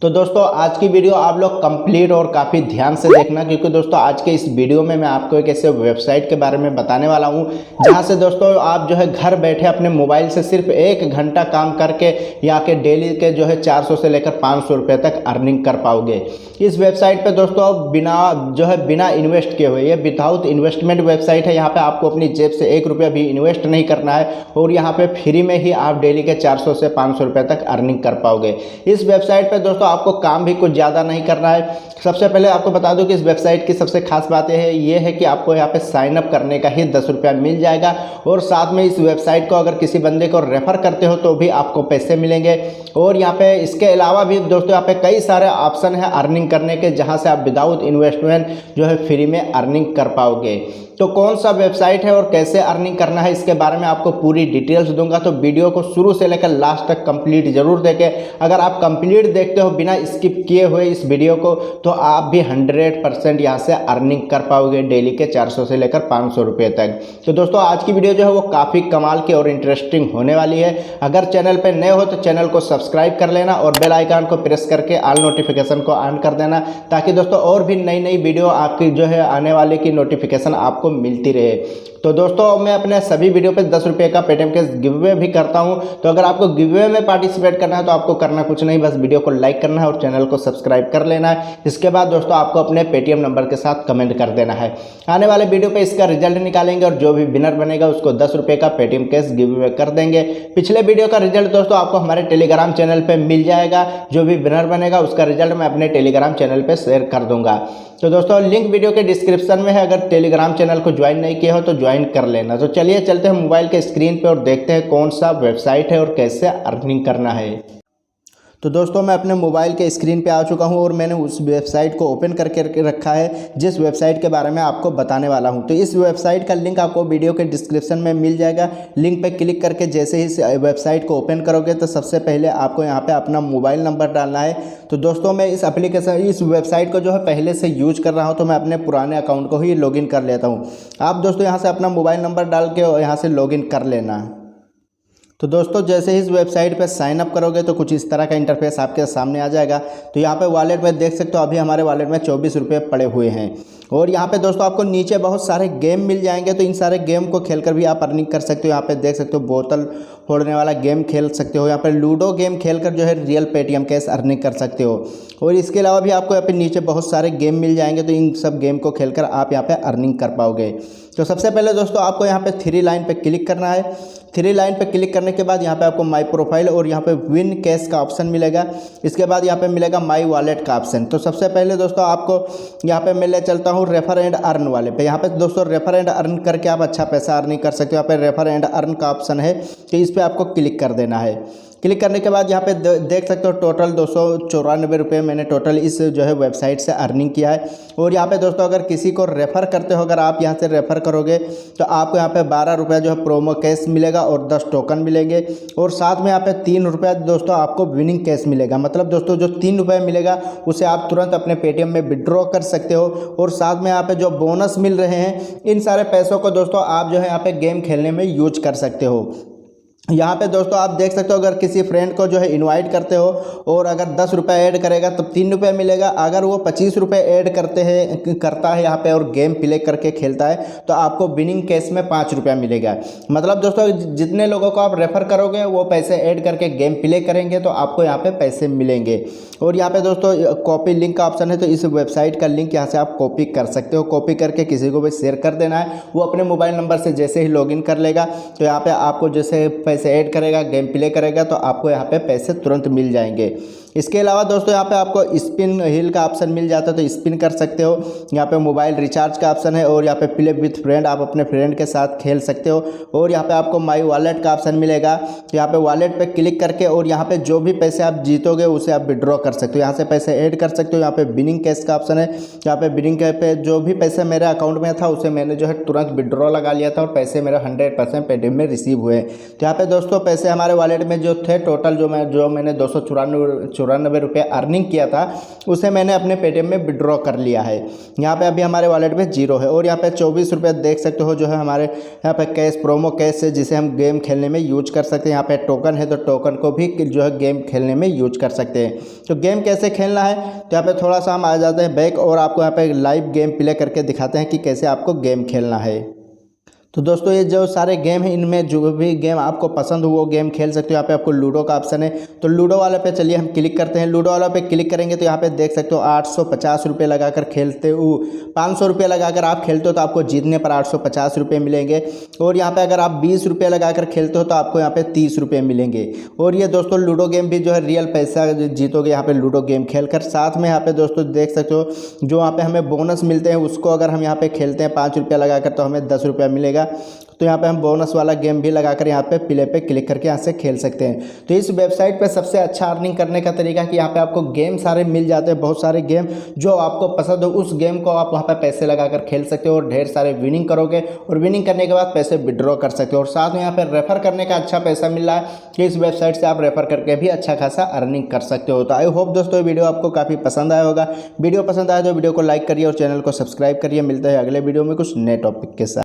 तो दोस्तों आज की वीडियो आप लोग कंप्लीट और काफ़ी ध्यान से देखना, क्योंकि दोस्तों आज के इस वीडियो में मैं आपको एक ऐसे वेबसाइट के बारे में बताने वाला हूं जहां से दोस्तों आप जो है घर बैठे अपने मोबाइल से सिर्फ 1 घंटा काम करके या के डेली के जो है 400 से लेकर 500 रुपये तक अर्निंग कर पाओगे। इस वेबसाइट पे दोस्तों बिना इन्वेस्ट किए हुए, ये विदाउट इन्वेस्टमेंट वेबसाइट है। यहाँ पे आपको अपनी जेब से 1 रुपया भी इन्वेस्ट नहीं करना है और यहाँ पे फ्री में ही आप डेली के 400 से 500 रुपये तक अर्निंग कर पाओगे। इस वेबसाइट पे दोस्तों आपको काम भी कुछ ज़्यादा नहीं करना है। सबसे पहले आपको बता दूं कि इस वेबसाइट की सबसे खास बात ये है कि आपको यहाँ पे साइन अप करने का ही 10 रुपया मिल जाएगा और साथ में इस वेबसाइट को अगर किसी बंदे को रेफर करते हो तो भी आपको पैसे मिलेंगे। और यहाँ पे इसके अलावा भी दोस्तों यहाँ पे कई सारे ऑप्शन है अर्निंग करने के, जहाँ से आप विदाउट इन्वेस्टमेंट जो है फ्री में अर्निंग कर पाओगे। तो कौन सा वेबसाइट है और कैसे अर्निंग करना है इसके बारे में आपको पूरी डिटेल्स दूंगा, तो वीडियो को शुरू से लेकर लास्ट तक कंप्लीट जरूर देखें। अगर आप कंप्लीट देखते हो बिना स्किप किए हुए इस वीडियो को, तो आप भी 100% यहाँ से अर्निंग कर पाओगे डेली के 400 से लेकर 500 रुपये तक। तो दोस्तों आज की वीडियो जो है वो काफ़ी कमाल की और इंटरेस्टिंग होने वाली है। अगर चैनल पर नए हो तो चैनल को सब्सक्राइब कर लेना और बेल आइकन को प्रेस करके ऑल नोटिफिकेशन को ऑन कर देना, ताकि दोस्तों और भी नई नई वीडियो आपकी जो है आने वाले की नोटिफिकेशन आपको मिलती रहे। तो दोस्तों मैं अपने सभी वीडियो पे 10 रुपये का पेटीएम के गिव अवे भी करता हूं, तो अगर आपको गिव अवे में पार्टिसिपेट करना है तो आपको करना कुछ नहीं, बस वीडियो को लाइक करना है और चैनल को सब्सक्राइब कर लेना है। इसके बाद दोस्तों आपको अपने पेटीएम नंबर के साथ कमेंट कर देना है। आने वाले वीडियो पे इसका रिजल्ट निकालेंगे और जो भी विनर बनेगा उसको 10 रुपये का पेटीएम कैश गिव अवे कर देंगे। पिछले वीडियो का रिजल्ट दोस्तों आपको हमारे टेलीग्राम चैनल पर मिल जाएगा। जो भी विनर बनेगा उसका रिजल्ट मैं अपने टेलीग्राम चैनल पर शेयर कर दूंगा। तो दोस्तों लिंक वीडियो के डिस्क्रिप्शन में है, अगर टेलीग्राम चैनल को ज्वाइन नहीं किया हो तो ज्वाइन कर लेना। तो चलिए चलते हैं मोबाइल के स्क्रीन पे और देखते हैं कौन सा वेबसाइट है और कैसे अर्निंग करना है। तो दोस्तों मैं अपने मोबाइल के स्क्रीन पे आ चुका हूं और मैंने उस वेबसाइट को ओपन करके रखा है जिस वेबसाइट के बारे में आपको बताने वाला हूं। तो इस वेबसाइट का लिंक आपको वीडियो के डिस्क्रिप्शन में मिल जाएगा। लिंक पे क्लिक करके जैसे ही इस वेबसाइट को ओपन करोगे तो सबसे पहले आपको यहां पे अपना मोबाइल नंबर डालना है। तो दोस्तों मैं इस वेबसाइट को जो है पहले से यूज कर रहा हूँ, तो मैं अपने पुराने अकाउंट को ही लॉगिन कर लेता हूँ। आप दोस्तों यहाँ से अपना मोबाइल नंबर डाल के यहाँ से लॉगिन कर लेना। तो दोस्तों जैसे ही इस वेबसाइट पे साइन अप करोगे तो कुछ इस तरह का इंटरफेस आपके सामने आ जाएगा। तो यहाँ पे वॉलेट में देख सकते हो अभी हमारे वॉलेट में 24 रुपये पड़े हुए हैं। और यहाँ पे दोस्तों आपको नीचे बहुत सारे गेम मिल जाएंगे, तो इन सारे गेम को खेलकर भी आप अर्निंग कर सकते हो। यहाँ पे देख सकते हो बोतल फोड़ने वाला गेम खेल सकते हो, यहाँ पे लूडो गेम खेलकर जो है रियल पेटीएम कैश अर्निंग कर सकते हो। और इसके अलावा भी आपको यहाँ पे नीचे बहुत सारे गेम मिल जाएंगे, तो इन सब गेम को खेलकर आप यहाँ पे अर्निंग कर पाओगे। तो सबसे पहले दोस्तों आपको यहाँ पे 3 लाइन पे क्लिक करना है। 3 लाइन पे क्लिक करने के बाद यहाँ पे आपको माई प्रोफाइल और यहाँ पे विन कैश का ऑप्शन मिलेगा। इसके बाद यहाँ पे मिलेगा माई वॉलेट का ऑप्शन। तो सबसे पहले दोस्तों आपको यहाँ पे मैं ले चलता हूँ रेफर एंड अर्न वाले पे। यहाँ पे दोस्तों रेफर एंड अर्न करके आप अच्छा पैसा अर्निंग कर सकते हो। यहाँ पे रेफर एंड अर्न का ऑप्शन है, तो इस पर आपको क्लिक कर देना है। क्लिक करने के बाद यहाँ पे देख सकते हो टोटल 294 रुपये मैंने टोटल इस जो है वेबसाइट से अर्निंग किया है। और यहाँ पे दोस्तों अगर किसी को रेफ़र करते हो, अगर आप यहाँ से रेफ़र करोगे तो आपको यहाँ पे 12 रुपये जो है प्रोमो कैश मिलेगा और 10 टोकन मिलेंगे। और साथ में यहाँ पे 3 रुपये दोस्तों आपको विनिंग कैश मिलेगा। मतलब दोस्तों जो 3 रुपये मिलेगा उसे आप तुरंत अपने पेटीएम में विड्रॉ कर सकते हो। और साथ में यहाँ पे जो बोनस मिल रहे हैं, इन सारे पैसों को दोस्तों आप जो है यहाँ पे गेम खेलने में यूज कर सकते हो। यहाँ पे दोस्तों आप देख सकते हो अगर किसी फ्रेंड को जो है इनवाइट करते हो और अगर 10 रुपये ऐड करेगा तो 3 रुपये मिलेगा। अगर वो 25 रुपये ऐड करता है यहाँ पे और गेम प्ले करके खेलता है तो आपको विनिंग कैश में 5 रुपया मिलेगा। मतलब दोस्तों जितने लोगों को आप रेफ़र करोगे वो पैसे ऐड करके गेम प्ले करेंगे तो आपको यहाँ पे पैसे मिलेंगे। और यहाँ पे दोस्तों कॉपी लिंक का ऑप्शन है, तो इस वेबसाइट का लिंक यहाँ से आप कॉपी कर सकते हो। कॉपी करके किसी को भी शेयर कर देना है। वो अपने मोबाइल नंबर से जैसे ही लॉगिन कर लेगा तो यहाँ पे आपको जैसे पैसे ऐड करेगा, गेम प्ले करेगा, तो आपको यहाँ पे पैसे तुरंत मिल जाएंगे। इसके अलावा दोस्तों यहाँ पे आपको स्पिन हिल का ऑप्शन मिल जाता है, तो स्पिन कर सकते हो। यहाँ पे मोबाइल रिचार्ज का ऑप्शन है और यहाँ पे प्ले विथ फ्रेंड, आप अपने फ्रेंड के साथ खेल सकते हो। और यहाँ पे आपको माई वॉलेट का ऑप्शन मिलेगा। तो यहाँ पे वॉलेट पे क्लिक करके और यहाँ पे जो भी पैसे आप जीतोगे उसे आप विड्रॉ कर सकते हो। यहाँ से पैसे ऐड कर सकते हो। यहाँ पे विनिंग कैश का ऑप्शन है। यहाँ पे विनिंग कैश पे जो भी पैसे मेरे अकाउंट में था उसे मैंने जो है तुरंत विड्रॉ लगा लिया था और पैसे मेरे 100% पेटीएम में रिसीव हुए। तो यहाँ पे दोस्तों पैसे हमारे वॉलेट में जो थे टोटल जो मैंने 294 ₹194 अर्निंग किया था उसे मैंने अपने पेटीएम में विड्रॉ कर लिया है। यहाँ पे अभी हमारे वॉलेट में 0 है। और यहाँ पे ₹24 देख सकते हो जो है हमारे यहाँ पे कैश प्रोमो कैश है जिसे हम गेम खेलने में यूज कर सकते हैं। यहाँ पे टोकन है तो टोकन को भी जो है गेम खेलने में यूज कर सकते हैं। तो गेम कैसे खेलना है तो यहाँ पे थोड़ा सा हम आ जाते हैं बैक और आपको यहाँ पे लाइव गेम प्ले करके दिखाते हैं कि कैसे आपको गेम खेलना है। तो दोस्तों ये जो सारे गेम हैं इनमें जो भी गेम आपको पसंद हो वो गेम खेल सकते हो। यहाँ पे आपको लूडो का ऑप्शन है तो लूडो वाले पे चलिए हम क्लिक करते हैं। लूडो वाला पे क्लिक करेंगे तो यहाँ पे देख सकते हो ₹850 लगाकर खेलते हो, ₹500 लगाकर आप खेलते हो तो आपको जीतने पर ₹850 मिलेंगे। और यहाँ पे अगर आप ₹20 लगाकर खेलते हो तो आपको यहाँ पे ₹30 मिलेंगे। और ये दोस्तों लूडो गेम भी जो है रियल पैसा जीतोगे यहाँ पे लूडो गेम खेल कर। साथ में यहाँ पे दोस्तों देख सकते हो जो यहाँ पे हमें बोनस मिलते हैं उसको अगर हम यहाँ पे खेलते हैं ₹5 लगाकर तो हमें ₹10 मिलेगा। तो यहाँ पे हम बोनस वाला गेम भी लगाकर यहाँ पे प्ले पे क्लिक करके यहाँ से खेल सकते हैं। तो इस वेबसाइट पे सबसे अच्छा अर्निंग करने का तरीका कि यहाँ पे आपको गेम सारे मिल जाते हैं, बहुत सारे गेम जो आपको पसंद हो उस गेम को आप वहाँ पे पैसे लगाकर खेल सकते हो और ढेर सारे विनिंग करोगे और विनिंग करने के बाद पैसे विड्रॉ कर सकते हो। और साथ में यहाँ पे रेफर करने का अच्छा पैसा मिल रहा है कि इस वेबसाइट से आप रेफर करके भी अच्छा खासा अर्निंग कर सकते हो। तो आई होप दोस्तों ये वीडियो आपको काफ़ी पसंद आया होगा। वीडियो पसंद आया तो वीडियो को लाइक करिए और चैनल को सब्सक्राइब करिए। मिलते हैं अगले वीडियो में कुछ नए टॉपिक के साथ।